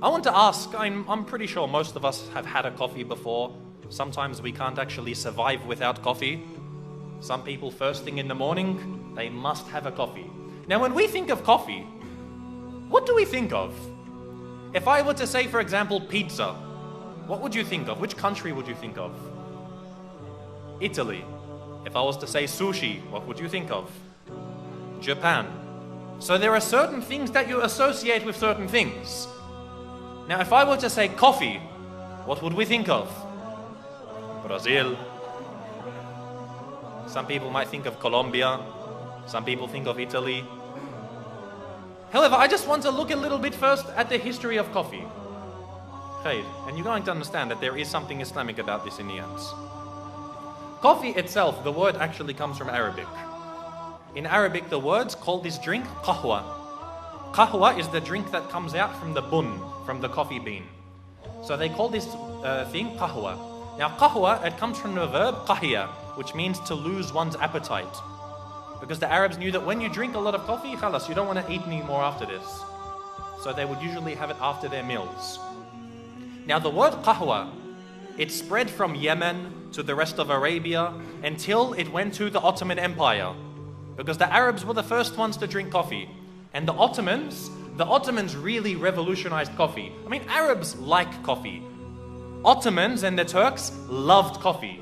I want to ask, I'm pretty sure most of us have had a coffee before. Sometimes we can't actually survive without coffee. Some people first thing in the morning, they must have a coffee. Now when we think of coffee, what do we think of? If I were to say, for example, pizza, what would you think of? Which country would you think of? Italy. If I was to say sushi, what would you think of? Japan. So there are certain things that you associate with certain things. Now if I were to say coffee, what would we think of? Brazil. Some people might think of Colombia. Some people think of Italy. However, I just want to look a little bit first at the history of coffee. And you're going to understand that there is something Islamic about this in the end. Coffee itself, the word actually comes from Arabic. In Arabic, the words call this drink qahwa. Qahwa is the drink that comes out from the bun, from the coffee bean. So they call this thing qahwa. Now qahwa, it comes from the verb qahiya, which means to lose one's appetite. Because the Arabs knew that when you drink a lot of coffee, khalas, you don't want to eat any more after this. So they would usually have it after their meals. Now the word qahwa, it spread from Yemen to the rest of Arabia until it went to the Ottoman Empire. Because the Arabs were the first ones to drink coffee. And the Ottomans really revolutionized coffee. I mean, Arabs like coffee. Ottomans and the Turks loved coffee.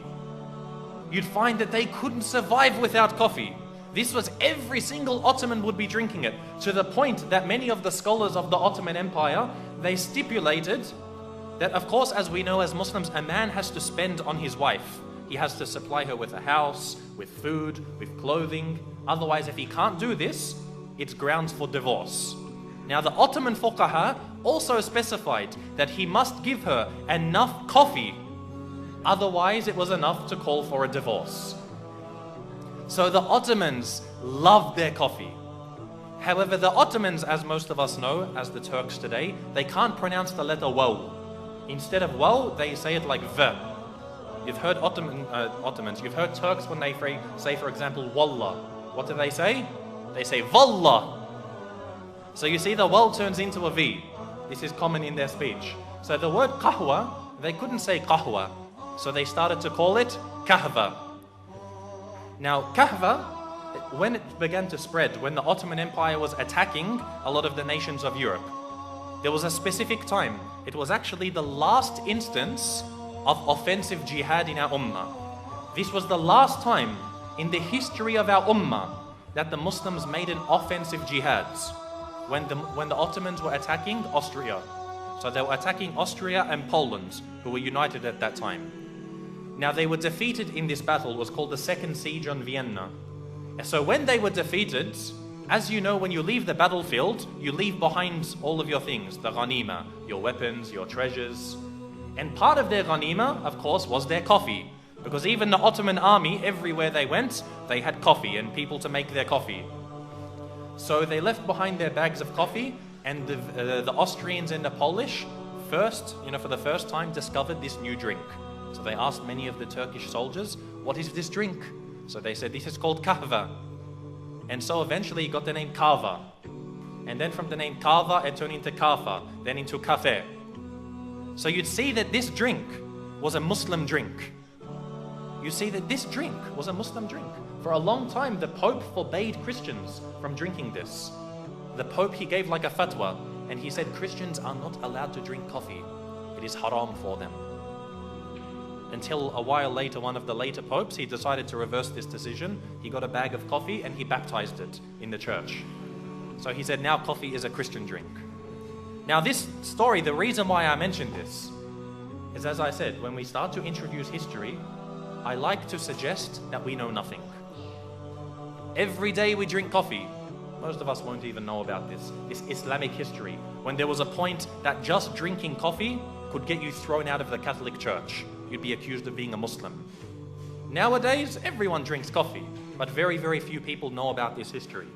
You'd find that they couldn't survive without coffee. This was every single Ottoman would be drinking it, to the point that many of the scholars of the Ottoman Empire, they stipulated that, of course, as we know as Muslims, a man has to spend on his wife. He has to supply her with a house, with food, with clothing. Otherwise, if he can't do this, it's grounds for divorce. Now, the Ottoman fuqaha also specified that he must give her enough coffee. Otherwise, it was enough to call for a divorce. So the Ottomans loved their coffee. However, the Ottomans, as most of us know, as the Turks today, they can't pronounce the letter waw. Instead of waw, they say it like v. You've heard Ottomans, you've heard Turks when they say, for example, wallah. What do they say? They say wallah. So you see the waw turns into a v. This is common in their speech. So the word qahwa, they couldn't say qahwa. So they started to call it kahva. Now kahva, when it began to spread, when the Ottoman Empire was attacking a lot of the nations of Europe, there was a specific time. It was actually the last instance of offensive jihad in our ummah. This was the last time in the history of our ummah that the Muslims made an offensive jihad, when the Ottomans were attacking Austria. So they were attacking Austria and Poland, who were united at that time. Now they were defeated in this battle. It was called the Second Siege on Vienna. So when they were defeated, as you know, when you leave the battlefield, you leave behind all of your things, the ghanima, your weapons, your treasures. And part of their ghanima, of course, was their coffee. Because even the Ottoman army, everywhere they went, they had coffee and people to make their coffee. So they left behind their bags of coffee, and the Austrians and the Polish first, for the first time, discovered this new drink. So they asked many of the Turkish soldiers, what is this drink? So they said, this is called kahva. And so eventually it got the name kava. And then from the name kava, it turned into kafa, then into kafe. So you'd see that this drink was a Muslim drink. You see that this drink was a Muslim drink. For a long time, the Pope forbade Christians from drinking this. The Pope, he gave like a fatwa, and he said Christians are not allowed to drink coffee. It is haram for them. Until a while later, one of the later popes, he decided to reverse this decision. He got a bag of coffee and he baptized it in the church. So he said now coffee is a Christian drink. Now this story, the reason why I mentioned this is, as I said, when we start to introduce history, I like to suggest that we know nothing. Every day we drink coffee. Most of us won't even know about this Islamic history, when there was a point that just drinking coffee could get you thrown out of the Catholic Church. You'd be accused of being a Muslim. Nowadays, everyone drinks coffee, but very, very few people know about this history.